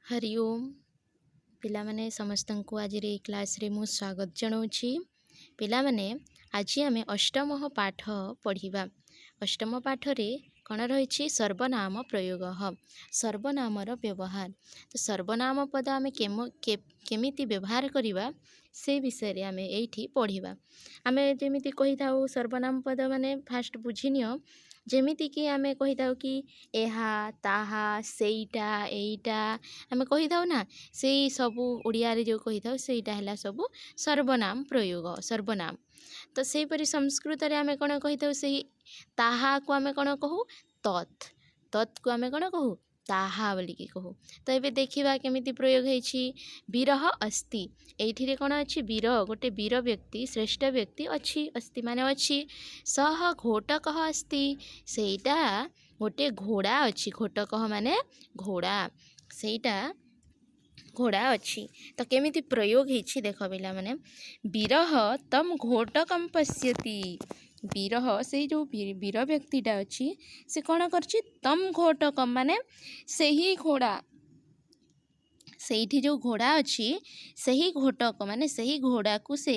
हरि ओम पिला माने समस्त को आज रे क्लास रे मु स्वागत जनाऊँगी। पिला माने आज आम अष्टम पाठ पढ़िबा। अष्टम पाठ रे कौन रही सर्वनाम प्रयोग सर्वनामर व्यवहार। तो सर्वनाम पद आम केमिति व्यवहार करवा से विषय रे आम एठी पढ़िबा। आम जेमिति कही था सर्वनाम पद माने फास्ट बुझिनियो जेमिति कि आम कही था कि एहा ताहा सेईटा एईटा आम कही था ना से सबू ओडिया रे जो कही था सेईटा हैला सबू सर्वनाम प्रयोग सर्वनाम। तो सेहीपरि संस्कृत रे आम कौन कही था से ताहा को आम कौन कहू तत् तत् को आम कौन कहू ताहा बोलिकी कहू। तो ये देखा केमिति प्रयोग होइछि वीरः अस्ति एठी कौन अच्छी वीर गोटे वीर व्यक्ति श्रेष्ठ व्यक्ति अच्छी अस्ति माने अच्छी सह घोटकः अस्ति सेटा गोटे घोड़ा अच्छी घोटकः माने घोड़ा सेटा घोड़ा अच्छी। तो केमिति प्रयोग होइछि देख पिला माने वीरः तम घोटकम पश्यति वीरः से जो वीर व्यक्तिटा अच्छी से कौन करछि तम घोटकम माने सही घोड़ा सेठी जो घोड़ा अच्छी सही घोटक माने सही घोड़ा को से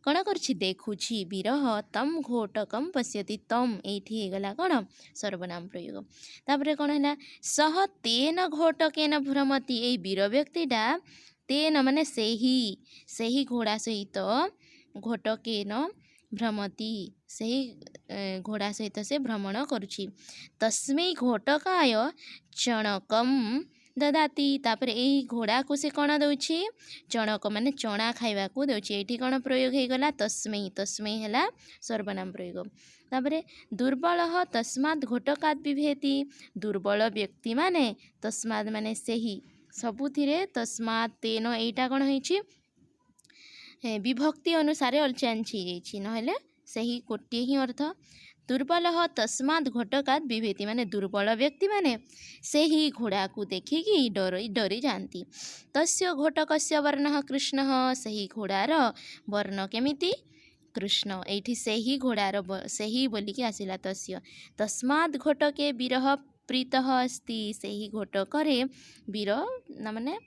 कौन करछि देखुछि वीरः तम घोटकम पश्यति तम एठी हेगला कौन सर्वनाम प्रयोग। तापरे कौन है सह तेन घोटकेन भ्रमति ए वीर व्यक्तिटा तेन माने सही घोड़ा सहित घोटकेन भ्रमति सही घोड़ा सहित से भ्रमण करुछि तस्मै घोटकाय चणकम ददाती। तापर यही घोड़ा को से कौन दौछि चणक माने चणा खाइबा को दौछि एठी कौन प्रयोग हो गला तस्मै तस्मै हैला सर्वनाम प्रयोग। तापर दुर्बल तस्मात् घोटकात् बिभेति दुर्बल व्यक्ति माने तस्मात् माने सही सबुथिरे तस्मात् तेन एटा कौन होइछि विभक्ति अनुसार अलचांछि जाइछि नहले सही गोटे ही अर्थ दुर्बल तस्मात् घोटकात् बिभेति माने दुर्बल व्यक्ति माने से ही घोड़ा को देखिकी डरी जाती। तस्य घोटकस्य वर्णः कृष्णः सही घोड़ार वर्ण केमिति कृष्ण एठी सही घोड़ार सही बोलिकी आसिला तस्य तस्मात् घोटके वीरः प्रीतः अस्ति सही घोटकरे वीर ना माने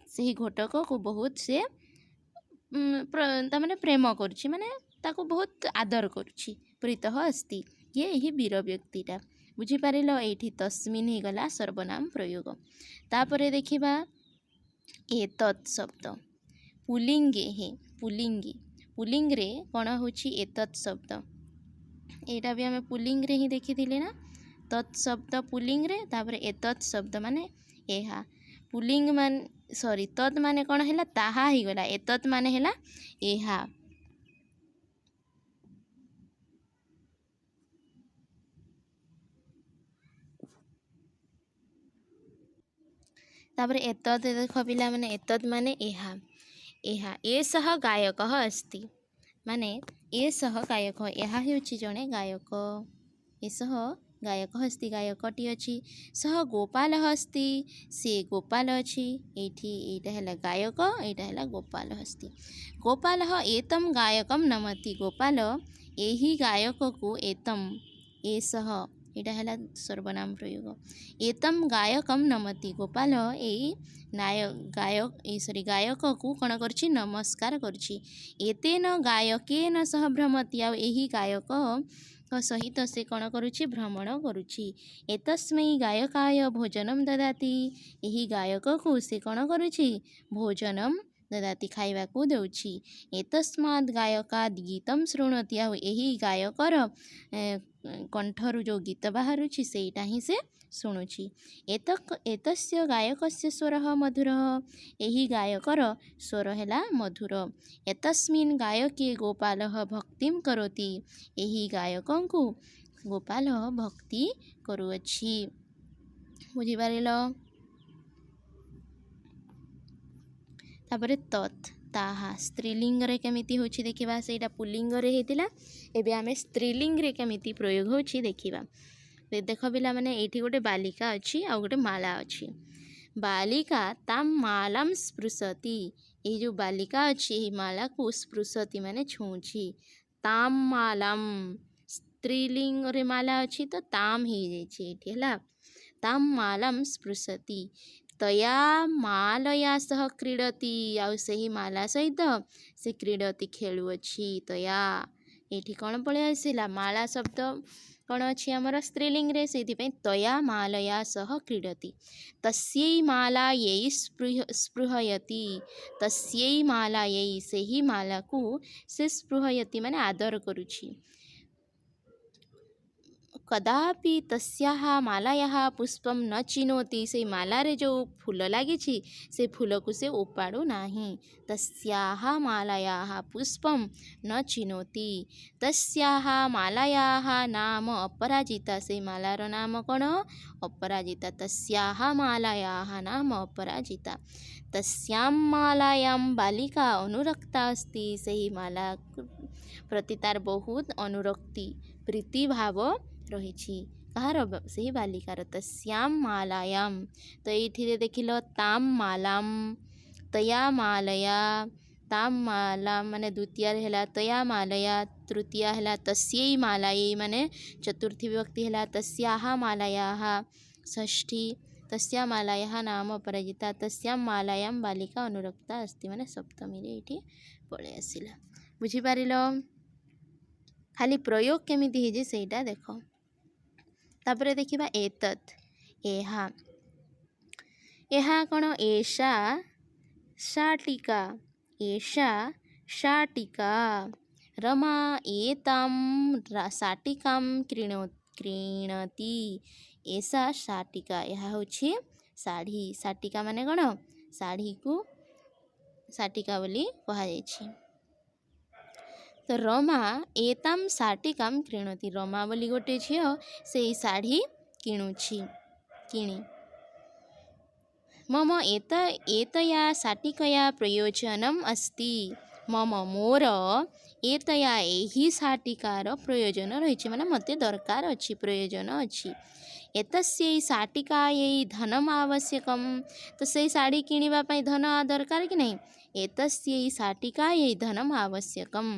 सही घोटक को बहुत से ताने प्रेम करुछि माने ताको बहुत आदर करुछि प्रीतः अस्ति ये ही वीर व्यक्तिटा बुझीपार ये तस्मिन् ही गला सर्वनाम प्रयोग। तापरे देखिबा एतत् शब्द पुलिंगे हे पुलिंगी पुलिंग रे कौन होछि एतत् शब्द एटा भी आम पुलिंग रे ही देखी ना तत् शब्द पुलिंग रे तापरे एतत् शब्द माने एहा पुलिंग मान सॉरी तत् माने कौन है ताहा ही गला एतत् माने है एहा। तापर एतत् देख पिला माने एतत् माने एहा एहा एषः गायकः अस्ति माने एषः गायक एहा हेउछि जणे गायक एषः गायक अस्ति गायकटी अच्छी सह गोपाल अस्ति से गोपाल अच्छी एठी एटा है गायक एटा है गोपाल अस्ति गोपाल एतम गायकम नमति गोपाल यही गायक को एतम एषः एटा है सर्वनाम प्रयोग एतम गायकम नमति गोपाल गायक को कौन करछि नमस्कार करछि एतेन गायकेन सह भ्रमति आ यही गायक सहित से कौन करुछि भ्रमण करुछि एतस्मै गायकाय भोजनम ददाति यही गायक को से कौन करुछि भोजनम ददाति खाइबा को दौछि एतस्मात् गायकात् गीतम शृणोति आ यही गायकर कंठरु जो गीत बाहरुछि सेटा ही से शुणुछि एतस्य गायकस्य स्वरः मधुरः यही गायकर स्वर है मधुर एतस्मिन् गायके गोपालः भक्तिं करोति यही गायकों को गोपाल भक्ति करुअछि बुझिपारिल। तापरे तत् ताहा स्त्रीलिंग रे केमिति होछि देखिबा सेटा पुल्लिंग रे हेतिला एबे आमे स्त्रीलिंग रे केमिति प्रयोग होछि देखिबा। देख पिला माने एठी गोटे बालिका अच्छी आ गोटे माला अच्छी बालिका ताम मालाम स्पृशति ये जो बालिका अच्छी ये माला को स्पृशति माने छुँची ताम मालाम स्त्रीलिंग रे माला अच्छी तो ताम ही जाइछि एठी हला ताम मालाम स्पृशति तया मालया सह क्रीडति आउ सही माला सहित से क्रीडति खेलुअछि तया एठी कौन पळेइ आसिला माला शब्द कौन अच्छी आमर स्त्रीलिंग रे से तया मालया सह क्रीडति तस्यै मालायै स्पृहयति तस्यै मालायै सेही माला को से स्पृहयति माने आदर करुछि कदापि तस्याः मालायाः पुष्पम न चिनोति से मालारे जो फूल लगी से फूल को से उपाड़ू नाही तस्याः मालायाः पुष्पम न चिनोति तस्याः मालायाः नाम अपराजिता से मालार नाम कौन अपराजिता तस्याः मालायाः नाम अपराजिता तस्यां मालायां बालिका अनुरक्ता अस्ति सही माला प्रति तार बहुत अनुरक्ति प्रीति भाव रही कहार से बालिकार तस्यां मालायां तो ये देखिल ताम मालाम तया मालया ताम माला माने द्वितीय है तया मालया तृतीय है तस्यै मालायै माने चतुर्थी विभक्ति है तस्याः मालायाः षष्ठी तस्या मालायाः नाम अपराजिता तस्यां मालायां बालिका अनुरक्ता अस्ति माने सप्तमी रे ये पळेइ आसिला बुझिपारिल खाली प्रयोग केमिति हे सेटा देख तापरे देखिबा एतत् एहा एहा कौन एषा शाटिका एषा शाटिका रमा एतां शाटिकां क्रीणति एषा शाटिका यह होछि साड़ी शाटिका माने कौन साड़ी को शाटिका बोली कहा जायछि तो रमा एतां शाटिकां क्रीणति रमा बोली गोटे झील से शाढ़ी किणुछि किणी मम एतया शाटिकया प्रयोजनम अस्ति मम मोर एतया एही शाटिकार प्रयोजन रही माने मते दरकार अच्छी प्रयोजन अच्छी एतस्यै शाटिकायै धनम आवश्यकम तो से शाड़ी किणवा पई धन दरकार कि नहीं एतस्यै शाटिकायै धनम आवश्यकम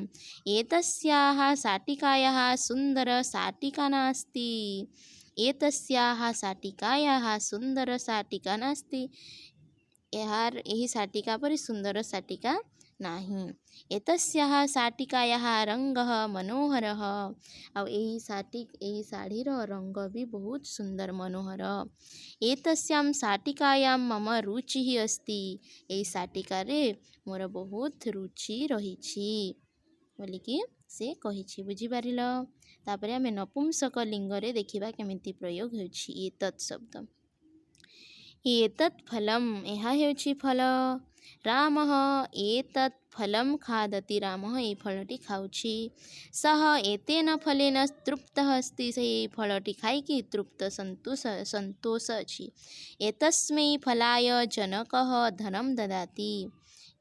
एतस्याः शाटिकायाः सुंदर शाटिका नास्ति एतस्याः शाटिकायाः सुंदर शाटिका नास्ति यार यही शाटिका परि सुंदर शाटिका नाही एतस्याः शाटिकायाः रंगः मनोहरः और यही साड़ीर रंग भी बहुत सुंदर मनोहर एतस्यां शाटिकायां मम रुचि अस्ति यही शाटिकारे मोर बहुत रुचि रही बोलिकी से कही बुझिपारिल तापरे आमे नपुंसक लिंगरे देखिबा केमिति प्रयोग होछि एतत् शब्द एतत् फलम यह हेउछि फल रामः एतत् फलम खादति रामः ए फलटी खाउछि सह एतेन फलेन तृप्तः अस्ति से फलटी खाइकी तृप्त संतोष अछि एतस्मै फलाय जनकः धनम ददाति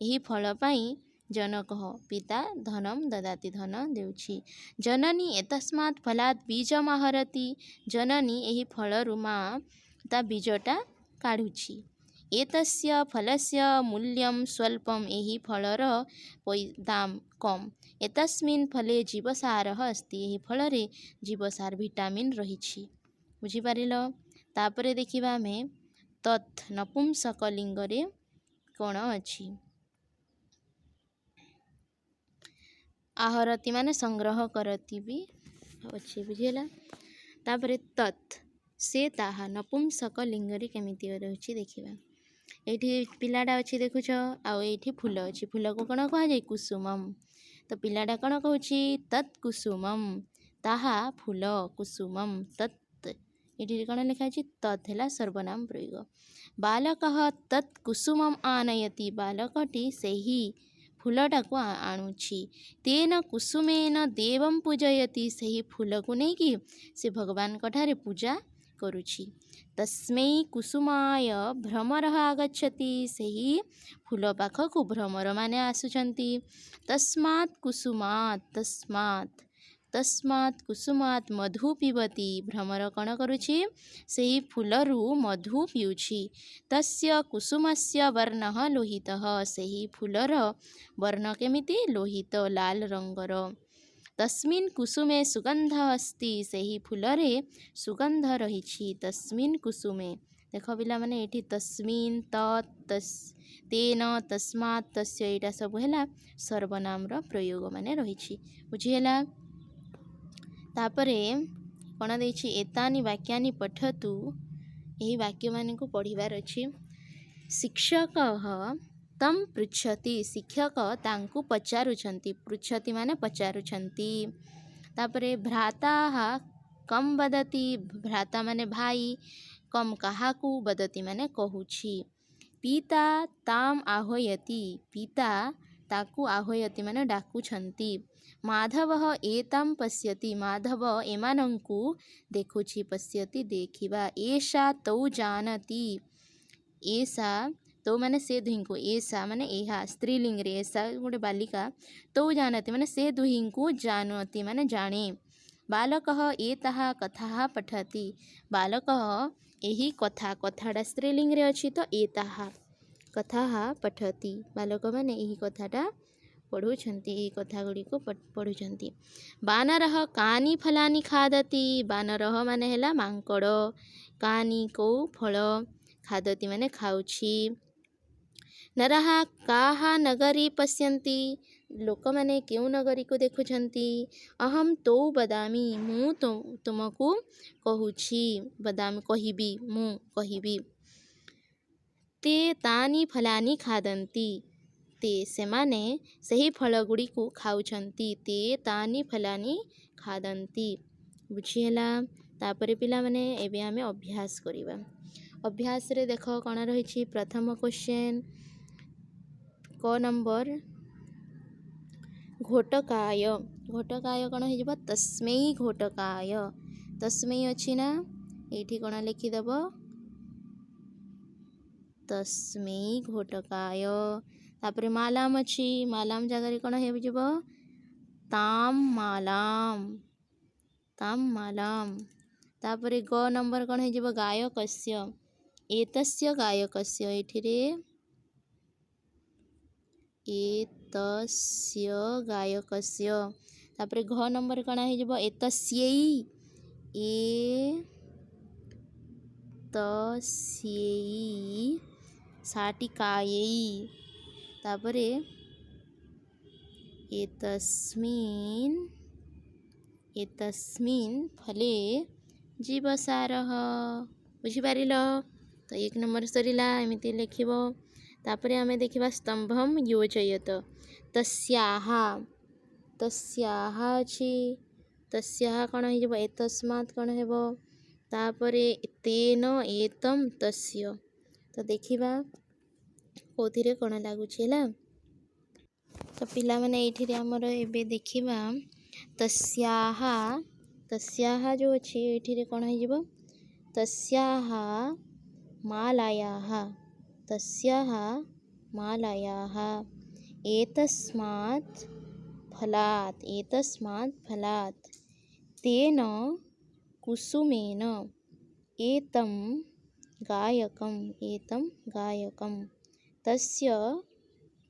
यही फल पाई जनकः पिता धनम ददाति धन देउछि जननी एतस्मात् फलात् बीजमाहरति जननी यही फलरु माँ ता बीजटा काढुछि एतस्य फलस्य मूल्यं स्वल्पम यही फलर दाम कम एतस्मिन् फले जीवसारः अस्ति यही फलरे जीवसार विटामिन रही बुझिपारिल तापरे देखिबा आमे तत् नपुंसक लिंगरे कोण अछि आहरती माने संग्रह करती भी अच्छे बुझेला तापरे तत् से ताहा नपुंसक लिंगरे केमिति रही देखिबा एठी पिलाटा अच्छी देखुछ आउ एठी फूल अच्छी फूल को कौन कह जाए कुसुमम तो पिलाटा कौन कहूँ तत् कुसुमम ताहा फूल कुसुमम तत् ये कौन लिखा तत् है सर्वनाम प्रयोग बालकः तत् कुसुमम आनयति बालकटी सही फूलटा को आणुछि तेन कुसुमेन देवं पूजयति सही फूल को नहीं कि से भगवान कठारे पूजा करुछि तस्मै कुसुमाय भ्रमरः आगच्छति सही फूल पाखकु भ्रमर माने आसुचंती तस्मात् कुसुमात् मधु पिबति भ्रमर कण करुछि सही फूलरु मधु पिउछि तस्य कुसुमस्य वर्णः लोहितः सही फूलर वर्ण केमिति लोहित लाल रंगर तस्मिन् कुसुमे सुगंध अस्ति सही फूलरे सुगंध रही तस्मिन् कुसुमे देख पिला माने एठी तस्मिन् तस् तेन तस्मात् तस्य एटा सब है सर्वनाम प्रयोग माने रही बुझीगला। तापरे कौन देछि एतानि वाक्यानि पठतु यही वाक्य मान को पढ़िबार अछि। शिक्षक तम पृच्छति शिक्षक तांकु पचारुछंती पृच्छति माने पचारुछंती। तापरे भ्राता कम वदति भ्राता माने भाई कम काहाकू वदति माने कहूछि। पिता ताम आह्वयति पिता ताकू आह्वयति माने डाकुछंती। माधव एताम पश्यति माधव एमानंकु देखुछि पश्यति देखिबा। एषा तौ जानति एषा तो माने से दुहिंकु एषा माने एहा स्त्रीलिंग रे एषा गोटे बालिका तौ जानति माने से दुहिंकु जानति माने जाने। बालकः एताः कथाः पठति बालकः यही कथा कथाटा स्त्रीलिंग रे अछि तो एताः कथाः पठति बालक माने यही कथाटा पढ़ुछंती यही कथा गुड़ी को पढ़ुछंती। बानरः कानि फलानि खादति बानरः माने हैला मांकड़ कानि को फल खादति माने खाउछि। नरः काहा नगरी पश्यन्ति लोक माने केउ नगरी को देखुछंती। अहम तो बदामी मु तो तुमको कहूछि बदामी कहिबी मु कहिबी। ते तानि फलानि खादन्ति ते सेमाने सही फल गुड़ी को खाउछंती ते तानि फलानि खादन्ति बुझीगला। तापरे पिला माने एबे आमे अभ्यास करिबा। अभ्यास रे देख कौन रही प्रथम क्वेश्चन क नंबर घोटकाय घोटकाय कौन हो तस्मै घोटकाय तस्मै अच्छी ना ये कौन लिखिदेव तस्मै घोटकाय। तापरे मालाम अच्छी मालाम जगह कौन हो ताम मालाम। तापरे ग नंबर कौन हो गायकस्य एतस्य गायकस्य एठिरे एतस्य गायकस्य। तापरे घ नंबर कौन हो एतस्यै शाटिकायै। तापरे एतस्मिन् फले जीवसारः बुझिपारिल। तो एक नंबर सरीला एमती लिखिब। तापरे आमे देखिबा स्तंभम योजयत तस्याः अछि तस्याः कौन हो एतस्मात् कौन हो तापरे तेन एतम तस्य। तो देखिबा कोथिरे कौन लागुछि हैला। तो पिला माने एठिरे हमर एबे देखिबा तस्याः जो अछि एठिरे कौन हो तस्याः मालायाः एतस्मात् फलात् तेन कुसुमेन एतं गायकं तस्य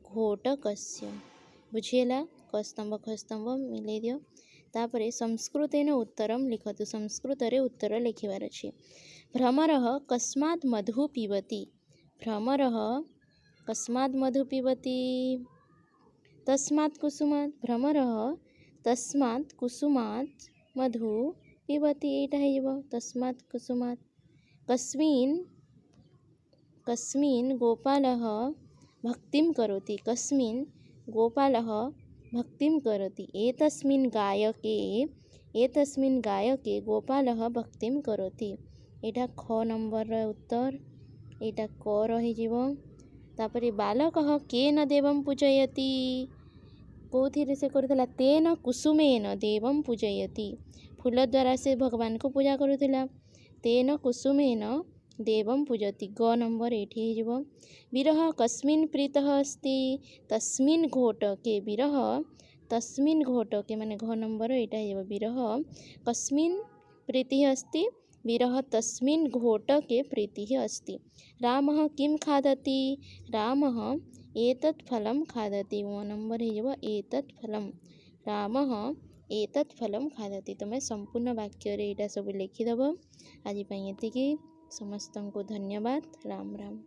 घोटकस्य बुझिएला। कस्तंभ खस्तंभ मिले दियो। तापरे संस्कृतेन उत्तरम लिखतु संस्कृत रे उत्तर लिखिबार अछि। भ्रमरः कस्मात् मधु पिबति भ्रमरः कस्मात् मधु पिबति तस्मात् कुसुमात् भ्रमरः तस्मात् कुसुमात् मधु पिबति एटा हेइबो तस्मात् कुसुमात्। कस्मिन् गोपालः भक्तिं करोति कस्मिन् गोपालः भक्तिं करोति एतस्मिन् गायके गोपालः भक्तिं करोति। एटा ख नंबर उत्तर एटा क रहिजिवो। तापरे बालकः केन देवं पूजयति कोथिरे से करुथला तेन कुसुमेन देवं पूजयति फूल द्वारा से भगवान को पूजा करुथला तेन कुसुमेन देवं पूजति। ग नंबर एठी हेजिवो। विरह कस्मिन् प्रीतः अस्ति तस्मिन् घोटके विरह तस्मिन् घोटके माने घ नंबर एटा हेजिवो। विरह कस्मिन् प्रीतिः अस्ति विरह तस्मिन् घोटके प्रीतिः अस्ति। रामः किं खादति रामः एतत् फलं खादति व नंबर हेजिवो एतत् फलं रामः एतत् फलं खादति। तुम संपूर्ण वाक्य रे एटा सब लिखिदेव। आज एतिकी। ସମସ୍ତଙ୍କୁ ଧନ୍ୟବାଦ। ରାମ ରାମ।